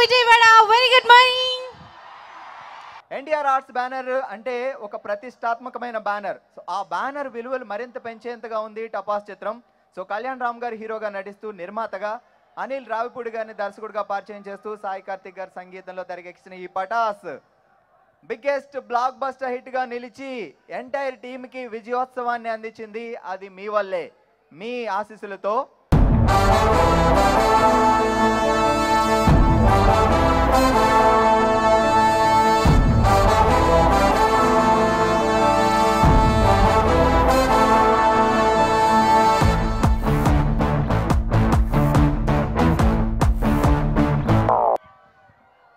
Vijayawada. Very good morning. NTR arts banner అంటే ఒక ప్రతిష్టాత్మకమైన బ్యానర్. సో ఆ బ్యానర్ విలువలు మరింత పెంచేంతగా ఉంది టపాస్ చిత్రం. సో కళ్యాణ్ రామ్ గారు హీరోగా నటిస్తూ నిర్మాతగా, అనిల్ రావిపూడి గారిని దర్శకుడిగా పరిచయం చేస్తూ సాయి కార్తిక్ గారి సంగీతంలో తెరకెక్కించిన ఈ Pataas biggest blockbuster hit గా నిలిచి ఎంటైర్ టీమ్ కి విజయోత్సవాన్ని అందించింది. అది మీ వల్లే, మీ ఆశీస్సులతో.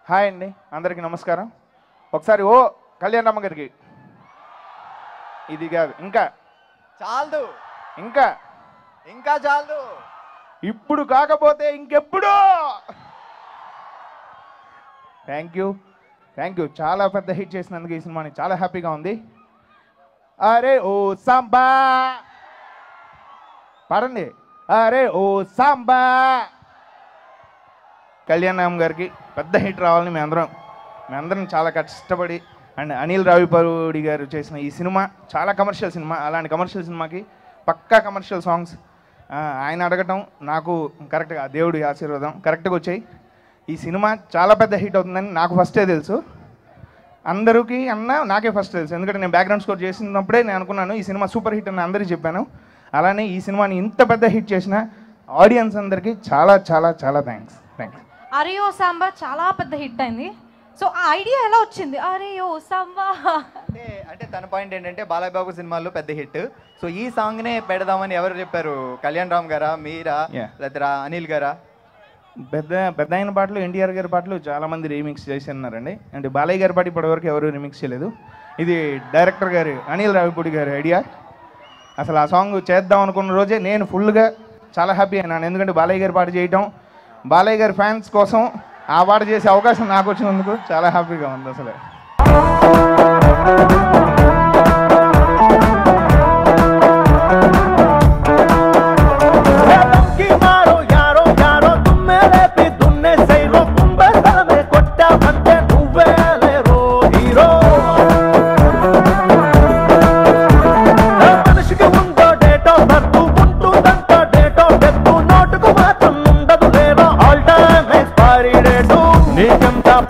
హాయ్ అండి, అందరికీ నమస్కారం. ఒకసారి ఓ కళ్యాణ్ రామ గారికి. ఇది కాదు, ఇంకా చాలదు, ఇంకా ఇంకా చాలదు, ఇప్పుడు కాకపోతే ఇంకెప్పుడు. థ్యాంక్ యూ, చాలా పెద్ద హిట్ చేసినందుకు ఈ సినిమాని చాలా హ్యాపీగా ఉంది. అరే ఓ సాంబా పాడండి. అరే ఓ సాంబా. కళ్యాణ్ రామ్ గారికి పెద్ద హిట్ రావాలని మేమందరం చాలా కష్టపడి, అండ్ అనిల్ రావిపూడి గారు చేసిన ఈ సినిమా చాలా కమర్షియల్ సినిమా. అలాంటి కమర్షియల్ సినిమాకి పక్కా కమర్షియల్ సాంగ్స్ ఆయన అడగటం నాకు కరెక్ట్గా దేవుడి ఆశీర్వాదం కరెక్ట్గా వచ్చాయి. ఈ సినిమా చాలా పెద్ద హిట్ అవుతుందని నాకు ఫస్టే తెలుసు. అందరికీ నాకే ఫస్ట్ తెలుసు, ఎందుకంటే నేను బ్యాక్గ్రౌండ్ స్కోర్ చేసినప్పుడే నేను అనుకున్నాను ఈ సినిమా సూపర్ హిట్ అని అందరికీ చెప్పాను. అలానే ఈ సినిమాని ఇంత పెద్ద హిట్ చేసిన ఆడియన్స్ అందరికీ చాలా చాలా చాలా థ్యాంక్స్. అరే ఓ సాంబా చాలా పెద్ద హిట్ అయింది. సో ఆ ఐడియా ఎలా వచ్చింది? అరే ఓ సాంబా అంటే తన పాయింట్ ఏంటంటే బాలయ్య బాబు సినిమాల్లో పెద్ద హిట్. సో ఈ సాంగ్నే పెడదామని ఎవరు చెప్పారు? కళ్యాణ్ రామ్ గారా, మీరా, లేదా అనిల్ గారా? పెద్ద అయిన పాటలు, ఎన్టీఆర్ గారి పాటలు చాలామంది రీమిక్స్ చేస్తున్నారండి. అంటే బాలయ్య గారి పాట ఇప్పటివరకు ఎవరు రీమిక్స్ చేయలేదు. ఇది డైరెక్టర్ గారు అనిల్ రావిపూడి గారి ఐడియా. అసలు ఆ సాంగ్ చేద్దాం అనుకున్న రోజే నేను ఫుల్గా చాలా హ్యాపీ అయినాను. ఎందుకంటే బాలయ్య గారి పాట చేయటం, బాలయ్య గారి ఫ్యాన్స్ కోసం ఆ పాట చేసే అవకాశం నాకు వచ్చినందుకు చాలా హ్యాపీగా ఉంది అసలు.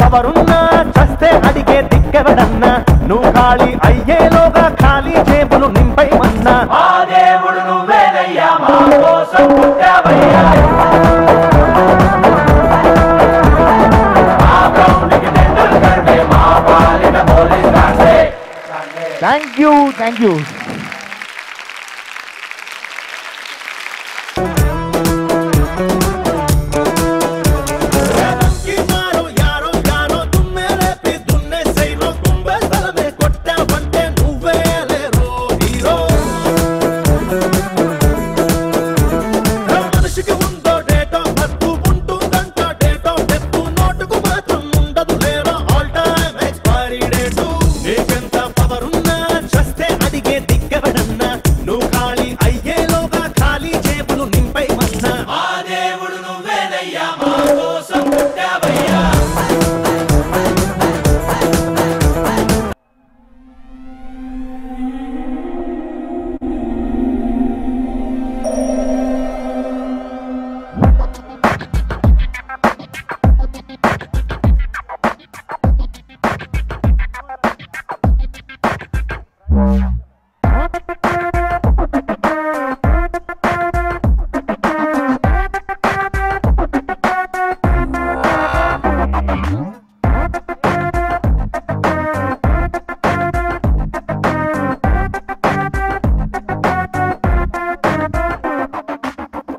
పవరున్నా చస్తే అడిగే దిక్కెవడన్నా, నువ్వు ఖాళీ అయ్యేలోగా ఖాళీ జేబులు నింపైమన్నా. ఆ దేవుడు నువ్వేనయ్యా, మా కోసం పుట్టావయ్యా. మా గ్రౌండ్కి టెండూల్కర్వే, మా పాలిట పోలీస్ రాసే. Thank you.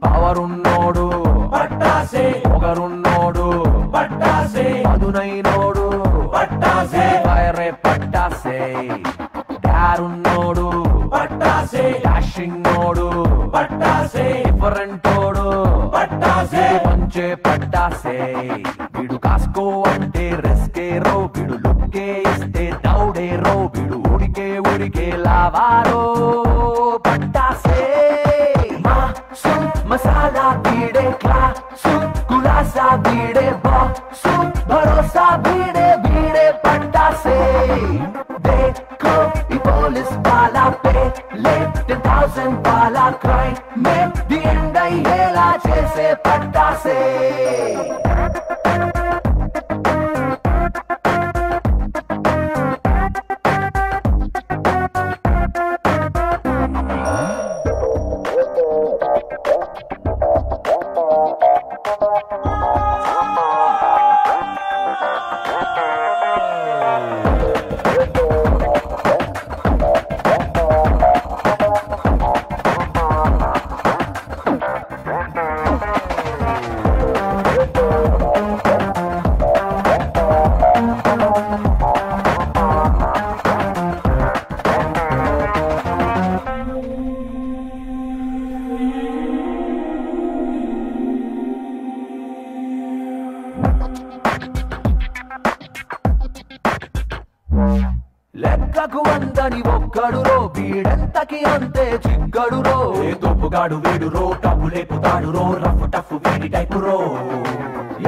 పవరున్నోడు పట్టాసే, పొగరున్నోడు పట్టాసే, అదునైనోడు పట్టాసే, ఫైరే పట్టాసే. డారున్నోడు పట్టాసే, డాషింగ్ నోడు పట్టాసే, డిఫరెంటోడు పట్టాసే, పంచే పట్టాసే. వీడు కాస్కో అంటే రెస్కే రో, వీడు లుక్కే ఇస్తే దౌడే రో, వీడు ఉడికే లావారో పట్టాసే. మసాలా వీడే, క్లాసు కులాసా వీడే, బాసు పట్టాసే లెక్కకు అందని ఒక్కడురో వీడంతకి అంతే చిక్కడురో ఏ తొప్పుగాడు వీడురో టబ్బు లేపుతాడురో రఫ్ టఫ్ వీడి టైపురో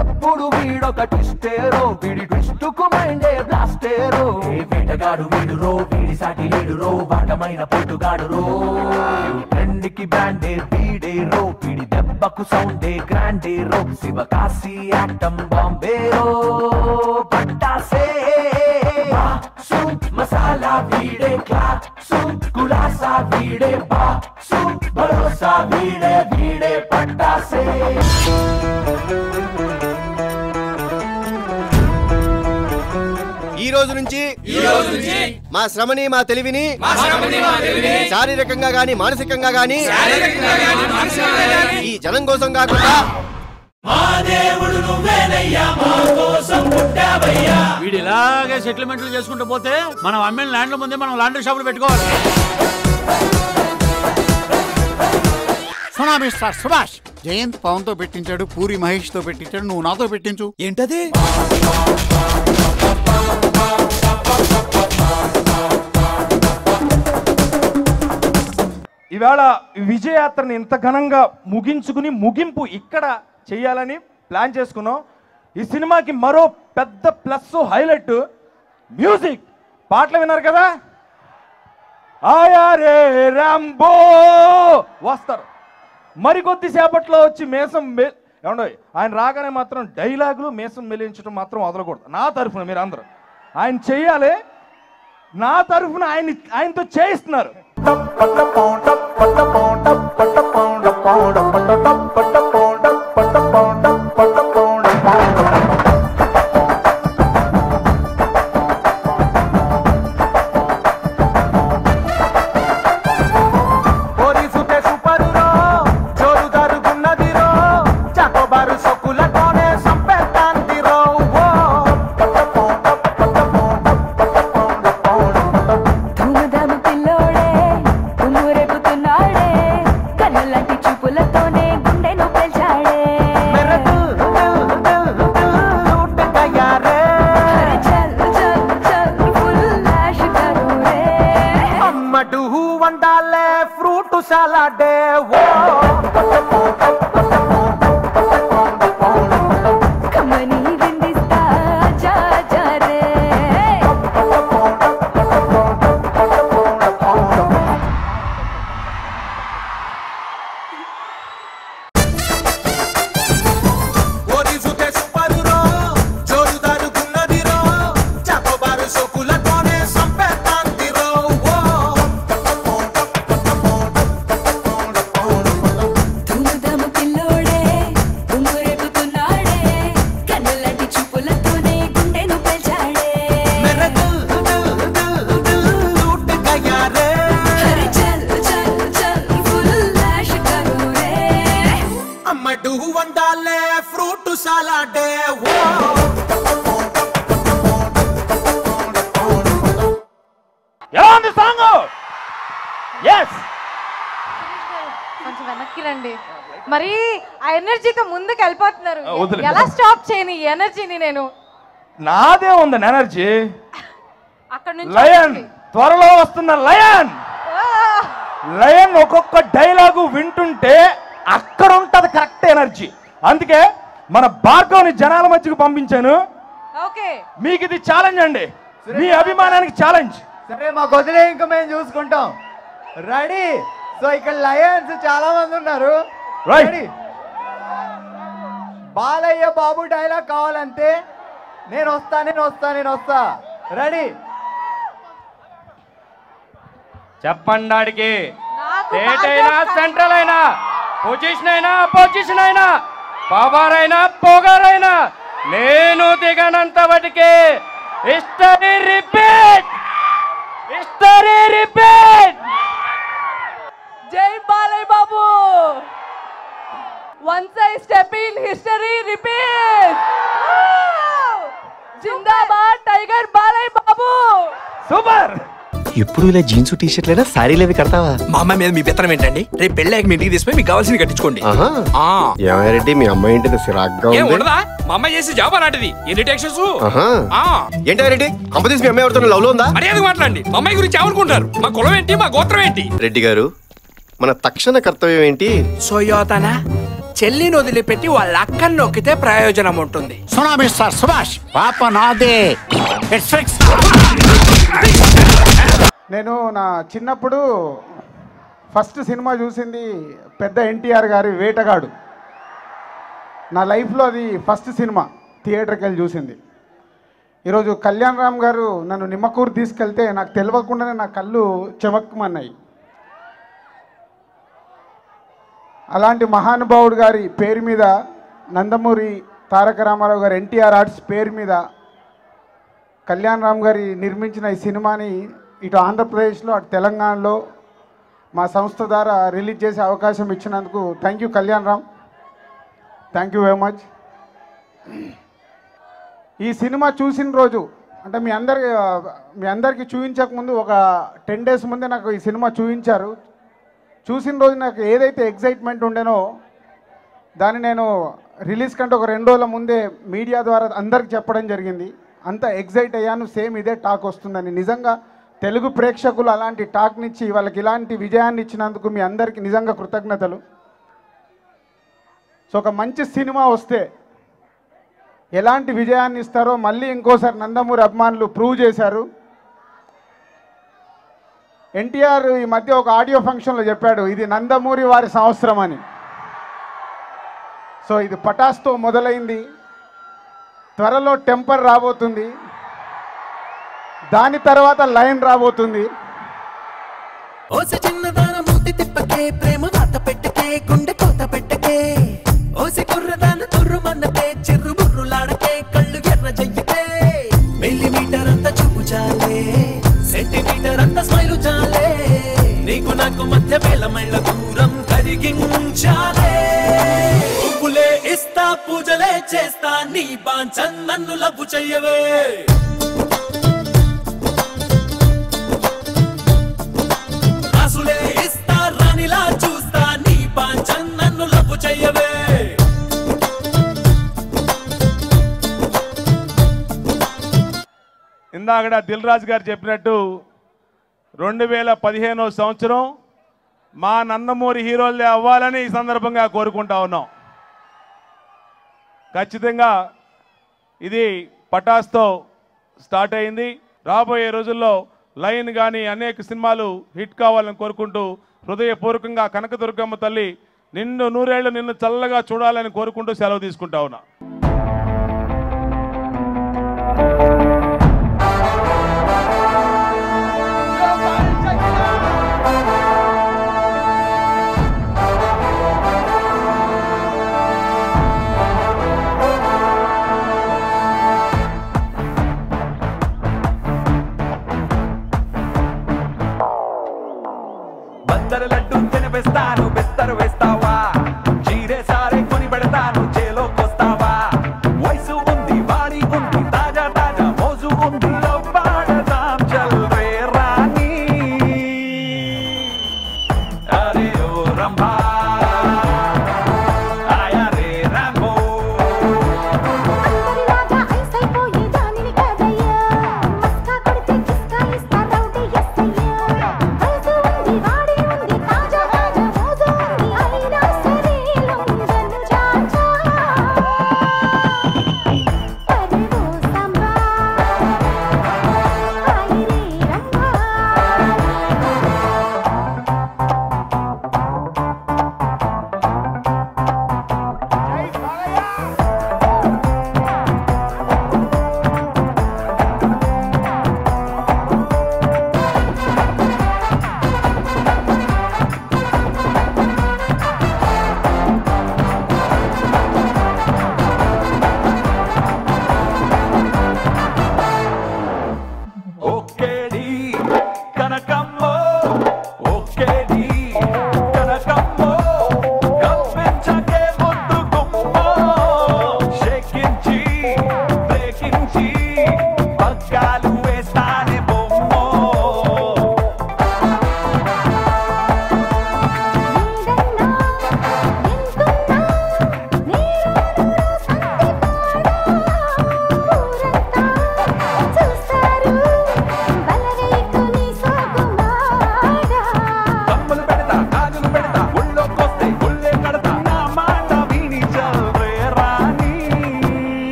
ఎప్పుడు వీడొక ట్విస్టేరో వీడి ట్విస్టుకు మైండే బ్లాస్టేరో ఏ వేటగాడు వీడురో వీడి సాటి లేడురో వాటమైన పొట్టుగాడురో ట్రెండ్కి బ్రాండే వీడేరో వీడి దెబ్బకు సౌండే గ్రాండేరో శివకాశి యాక్టం బాంబేరో పట్టాసే మసాలా వీడే క్లాసు కులాసా వీడే బాసు భరోసా వీడే వీడే పట్టాసే ఈ రోజు నుంచి మా శ్రమని మా తెలివిని శారీరకంగా గాని మానసికంగా గాని ఈ జనం కోసం కాకుండా మా దేవుడు నువ్వేనయ్యా మా కోసం పుట్టావయ్యా వీడు ఇలాగే సెటిల్మెంట్లు చేసుకుంటూ పోతే మనం అమ్మిన ల్యాండ్ల ముందే మనం లాండ్రీ షాపులు పెట్టుకోవాలి. సునా మిస్టర్ సుభాష్ జయంత్ పవన్ తో పెట్టించాడు, పూరి మహేష్ తో పెట్టించాడు, నువ్వు నాతో పెట్టించు. ఏంటది? ఇవాళ విజయయాత్రని ఇంత ఘనంగా ముగించుకుని ముగింపు ఇక్కడ చేయాలని ప్లాన్ చేసుకున్నాం. ఈ సినిమాకి మరో పెద్ద ప్లస్ హైలైట్ మ్యూజిక్. పాటలు విన్నారు కదా, ఆయా రే రాంబో వస్తారు. మరికొద్ది సేపట్లో వచ్చి మీసం ఏమండో ఆయన రాగానే మాత్రం డైలాగులు మీసం మెలించడం మాత్రం వదలకూడదు. నా తరఫున మీరు అందరూ ఆయన చెయ్యాలి. నా తరఫున ఆయనతో చేయిస్తున్నారు. కొంచెం వెనక్కి రండి. మరి ఆ ఎనర్జీతో ముందుకు వెళ్ళిపోతున్నారు. ఎలా స్టాప్ చేయని ఈ ఎనర్జీని నేను? నాదే ఉంది ఎనర్జీ. అక్కడ నుంచి లయన్ త్వరలో వస్తున్న లయన్. లయన్ ఒక్కొక్క డైలాగు వింటుంటే అక్కడ ఉంటది కరెక్ట్ ఎనర్జీ. అందుకే మన భార్గవ్ని జనాల మధ్యకు పంపించాను. ఓకే, మీకు ఇది ఛాలెంజ్ అండి, మీ అభిమానానికి ఛాలెంజ్. సరే మాకు వదిలే, ఇంకా మేము చూసుకుంటాం. రెడీ? సో ఇక్కడ లయన్స్ చాలా మంది ఉన్నారు. రెడీ? బాలయ్య బాబు డైలాగ్ కావాలంటే నేను వస్తా రెడీ చెప్పండి ఆడికి స్టేట్ అయినా సెంట్రల్ అయినా పొజిషన్ అయినా పవర్ అయినా పొగర్ అయినా నేను దిగనంత వాటికి హిస్టరీ రిపీట్ జై Balayya Babu. Once I step in, history repeats. Zindabad tiger Balayya Babu. Super. ఎప్పుడు ఇలా జీన్స్ టీ షర్ట్లైనా సారీలు అవి కడతావా? మా అమ్మాయి మీద మీ పెత్తనం ఏంటండి? రేపు పెళ్ళాక మీ ఇంటికి తీసుకుని మీకు కావాల్సింది కట్టించుకోండి. ఏమారెడ్డి మీ అమ్మాయి ఏంటి సిరాగ్గా ఉండదా? మా అమ్మాయి చేసి జాబ్ అలాంటిది. ఎన్ని టెక్షన్స్? ఏంటి రెడ్డి కంపెనీస్ మీ అమ్మాయి ఎవరితో లవ్ లో ఉందా? మర్యాద మాట్లాడండి. మా అమ్మాయి గురించి ఏమనుకుంటారు? మా కులం ఏంటి, మా గోత్రం ఏంటి? రెడ్డి గారు మన తక్షణ కర్తవ్యం ఏంటి? సోయోతనా చెల్లిని వదిలిపెట్టి వాళ్ళ అక్కని నొక్కితే ప్రయోజనం ఉంటుంది. సునా మిస్టర్ సుభాష్ పాప నాదే. It's fix. నేను నా చిన్నప్పుడు ఫస్ట్ సినిమా చూసింది పెద్ద ఎన్టీఆర్ గారి వేటగాడు. నా లైఫ్లో అది ఫస్ట్ సినిమా థియేటర్కి వెళ్ళి చూసింది. ఈరోజు కళ్యాణ్ రామ్ గారు నన్ను నిమ్మకూరు తీసుకెళ్తే నాకు తెలియకుండానే నా కళ్ళు చెమక్కుమన్నాయి. అలాంటి మహానుభావుడు గారి పేరు మీద నందమూరి తారక రామారావు గారు ఎన్టీఆర్ ఆర్ట్స్ పేరు మీద కళ్యాణ్ రామ్ గారి నిర్మించిన ఈ సినిమాని ఇటు ఆంధ్రప్రదేశ్లో అటు తెలంగాణలో మా సంస్థ ద్వారా రిలీజ్ చేసే అవకాశం ఇచ్చినందుకు thank you Kalyan Ram, thank you very much. ఈ సినిమా చూసిన రోజు అంటే మీ అందరికీ చూపించకముందు ఒక 10 days ముందే నాకు ఈ సినిమా చూపించారు. చూసిన రోజు నాకు ఏదైతే ఎగ్జైట్మెంట్ ఉండేనో దాన్ని నేను రిలీజ్ కంటే ఒక 2 రోజుల ముందే మీడియా ద్వారా అందరికి చెప్పడం జరిగింది. అంత ఎగ్జైట్ అయ్యాను. సేమ్ ఇదే టాక్ వస్తుందని. నిజంగా తెలుగు ప్రేక్షకులు అలాంటి టాక్నిచ్చి వాళ్ళకి ఇలాంటి విజయాన్ని ఇచ్చినందుకు మీ అందరికీ నిజంగా కృతజ్ఞతలు. సో ఒక మంచి సినిమా వస్తే ఎలాంటి విజయాన్ని ఇస్తారో మళ్ళీ ఇంకోసారి నందమూరి అభిమానులు ప్రూవ్ చేశారు. ఎన్టీఆర్ ఈ మధ్య ఒక ఆడియో ఫంక్షన్లో చెప్పాడు ఇది నందమూరి వారి సంవత్సరం అని. సో ఇది పటాస్తో మొదలైంది, త్వరలో టెంపర్ రాబోతుంది, దాని తర్వాత లైన్ రాబోతుంది. ఓసి చిన్నదాన ముద్ది తిప్పకే ప్రేమ వాత పెట్టకే గుండె కోత పెట్టకే ఓసి కుర్రదాన తుర్రుమన్నకే చిర్రు బుర్రులాడకే కళ్ళు ఎర్ర జయ్యకే మిల్లీమీటర్ అంత చూపు చాలే సెంటీమీటర్ అంత స్మైలు చాలే నీకు నాకు మధ్య వేల మైళ్ళ దూరం కరిగించాలే పువ్వులే ఇస్తా పూజలే చేస్తా నీ బాంచన్ నన్ను లవ్వు చెయ్యవే ఇస్తా రానిలా చూస్తా నీ బాంచన్ నన్ను లవ్వు చెయ్యవే. ఇందాక దిల్ రాజు గారు చెప్పినట్టు 2015వ సంవత్సరం మా నందమూరి హీరోలే అవ్వాలని ఈ సందర్భంగా కోరుకుంటా ఉన్నాం. ఖచ్చితంగా ఇది పటాస్తో స్టార్ట్ అయింది. రాబోయే రోజుల్లో లైన్ కానీ అనేక సినిమాలు హిట్ కావాలని కోరుకుంటూ హృదయపూర్వకంగా కనకదుర్గమ్మ తల్లి నిన్ను 100 ఏళ్ళు నిన్ను చల్లగా చూడాలని కోరుకుంటూ సెలవు తీసుకుంటా ఉన్నా. లడ్డు తినిపిస్తాను బిస్తరు వేస్తావా చీరే సారే కొని పెడతాను చేలోకొస్తావా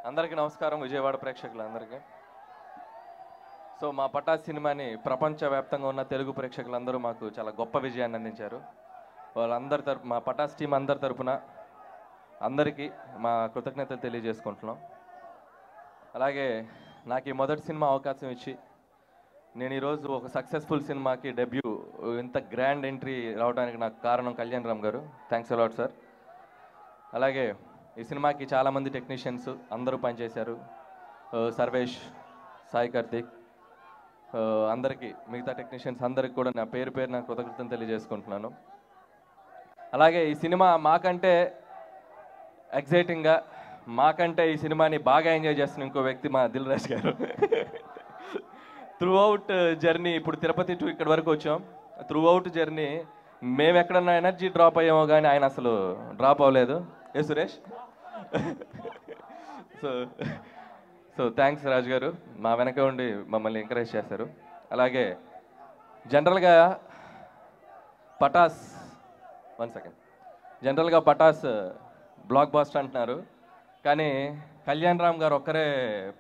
అందరికీ నమస్కారం, విజయవాడ ప్రేక్షకులందరికీ. సో మా పటాస్ సినిమాని ప్రపంచవ్యాప్తంగా ఉన్న తెలుగు ప్రేక్షకులందరూ మాకు చాలా గొప్ప విజయాన్ని అందించారు. వాళ్ళందరి మా పటాస్ టీం అందరి తరపున అందరికీ మా కృతజ్ఞతలు తెలియజేసుకుంటున్నాం. అలాగే నాకు ఈ మొదటి సినిమా అవకాశం ఇచ్చి నేను ఈరోజు ఒక సక్సెస్ఫుల్ సినిమాకి డెబ్యూ ఇంత గ్రాండ్ ఎంట్రీ రావడానికి నాకు కారణం కళ్యాణ్ రామ్ గారు. Thanks a lot sir. అలాగే ఈ సినిమాకి చాలామంది టెక్నీషియన్స్ అందరూ పనిచేశారు. సర్వేష్, సాయి కార్తిక్, అందరికీ మిగతా టెక్నీషియన్స్ అందరికి కూడా నా పేరు నా కృతజ్ఞతలు తెలియజేసుకుంటున్నాను. అలాగే ఈ సినిమా మాకంటే ఎగ్జైటింగ్గా, మాకంటే ఈ సినిమాని బాగా ఎంజాయ్ చేస్తున్న ఇంకో వ్యక్తి మా దిల్ రాజు గారు. త్రూ అవుట్ జర్నీ, ఇప్పుడు తిరుపతి టు ఇక్కడ వరకు వచ్చాం. త్రూ అవుట్ జర్నీ మేము ఎక్కడన్నా ఎనర్జీ డ్రాప్ అయ్యామో కానీ ఆయన అసలు డ్రాప్ అవ్వలేదు. ఏ సురేష్? సో థ్యాంక్స్ రాజు గారు, మా వెనక ఉండి మమ్మల్ని ఎంకరేజ్ చేశారు. అలాగే జనరల్గా పటాస్ బ్లాక్ బస్టర్ అంటున్నారు, కానీ కళ్యాణ్ రామ్ గారు ఒక్కరే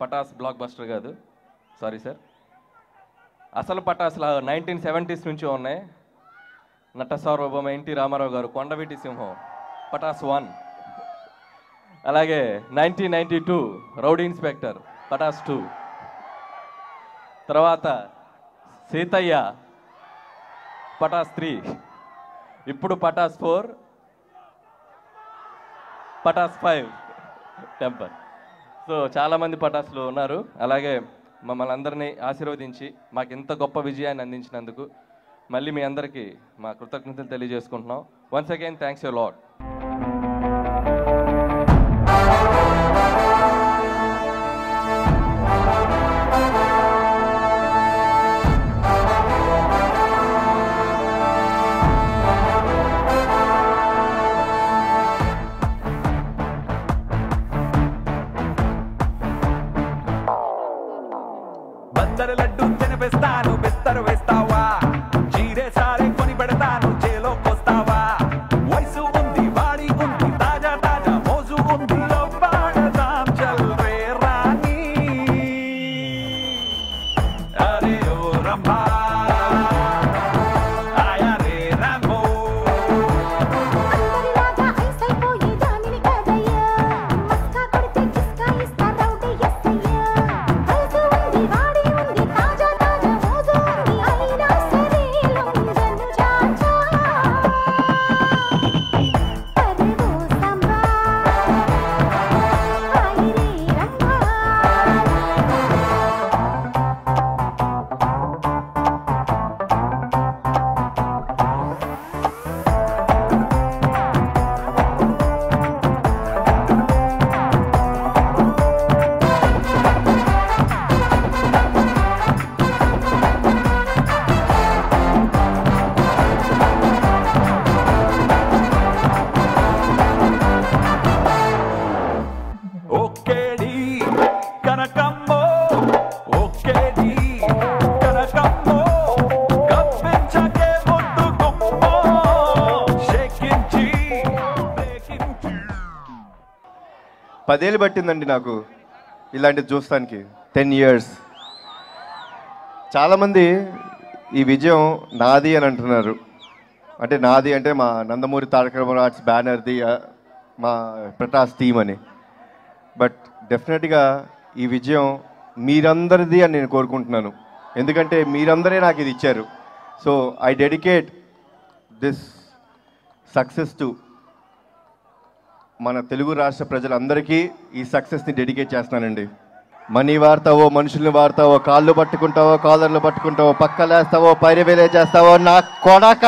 పటాస్ బ్లాక్ బస్టర్ కాదు. సారీ సార్, అసలు పటాస్లా 1970s నుంచి ఉన్నాయి. నట సార్వభౌమ ఎన్టీ రామారావు గారు, కొండవీటి సింహం, పటాస్ 1. అలాగే 1992 రౌడీ ఇన్స్పెక్టర్, పటాస్ 2. తర్వాత సీతయ్య, పటాస్ 3. ఇప్పుడు పటాస్ 4, పటాస్ 5 టెంపర్. సో చాలామంది పటాస్లు ఉన్నారు. అలాగే మమ్మల్ని అందరినీ ఆశీర్వదించి మాకు ఇంత గొప్ప విజయాన్ని అందించినందుకు మళ్ళీ మీ అందరికీ మా కృతజ్ఞతలు తెలియజేసుకుంటున్నాం. Once again thanks you lot. Bandar laddu తినిపిస్తాను, బిస్తరు వేస్తావా, చీరే సారే కొని పెడతాను, చేలోకొస్తావా, వయసు ఉంది, వాడి ఉంది, తాజా తాజా మోజు ఉంది, పాడదాం చల్ రే రాణి, అరే ఓ రంభా ఆయా రే రంభో. పదేళ్ళు పట్టిందండి నాకు ఇలాంటిది చూస్తానికి. 10 years. చాలామంది ఈ విజయం నాది అని అంటున్నారు. అంటే నాది అంటే మా నందమూరి తారక రామారావు ఆర్ట్స్ బ్యానర్ది, మా పటాస్ టీమ్ అని. బట్ డెఫినెట్గా ఈ విజయం మీరందరిది అని నేను కోరుకుంటున్నాను. ఎందుకంటే మీరందరే నాకు ఇది ఇచ్చారు. So I dedicate this success to మన తెలుగు రాష్ట్ర ప్రజలందరికీ ఈ సక్సెస్ని డెడికేట్ చేస్తున్నానండి. మనీ వాడతావో, మనుషుల్ని వాడతావో, కాళ్ళు పట్టుకుంటావో, కాలర్లు పట్టుకుంటావో, పక్కలేస్తావో, పైరవేలే చేస్తావో, నా కొడక.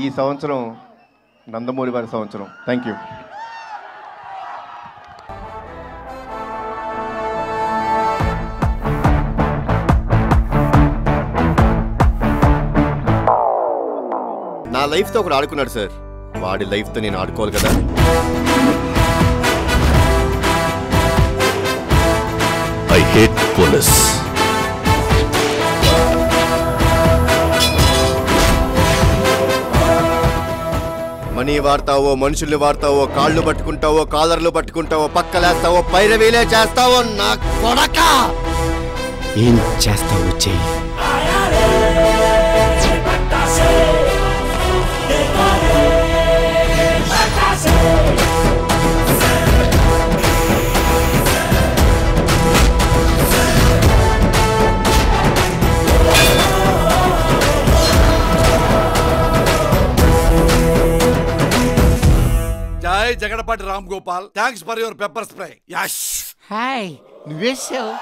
ఈ సంవత్సరం నందమూరి వారి సంవత్సరం. Thank you. నా లైఫ్తో ఒకడు ఆడుకున్నాడు సార్, వాడి లైఫ్తో నేను ఆడుకోవాలి కదా. I hate police. మనీ వాడతావో, మనుషుల్ని వాడతావో, కాళ్ళు పట్టుకుంటావో, కాలర్లు పట్టుకుంటావో, పక్కలేస్తావో, పైరవీలే చేస్తావో, నా కొడక ఏం చేస్తావు చెయ్యి. జై Jagadapati Ram Gopal, thanks for your pepper spray. Yes hi, నువ్వేసావు.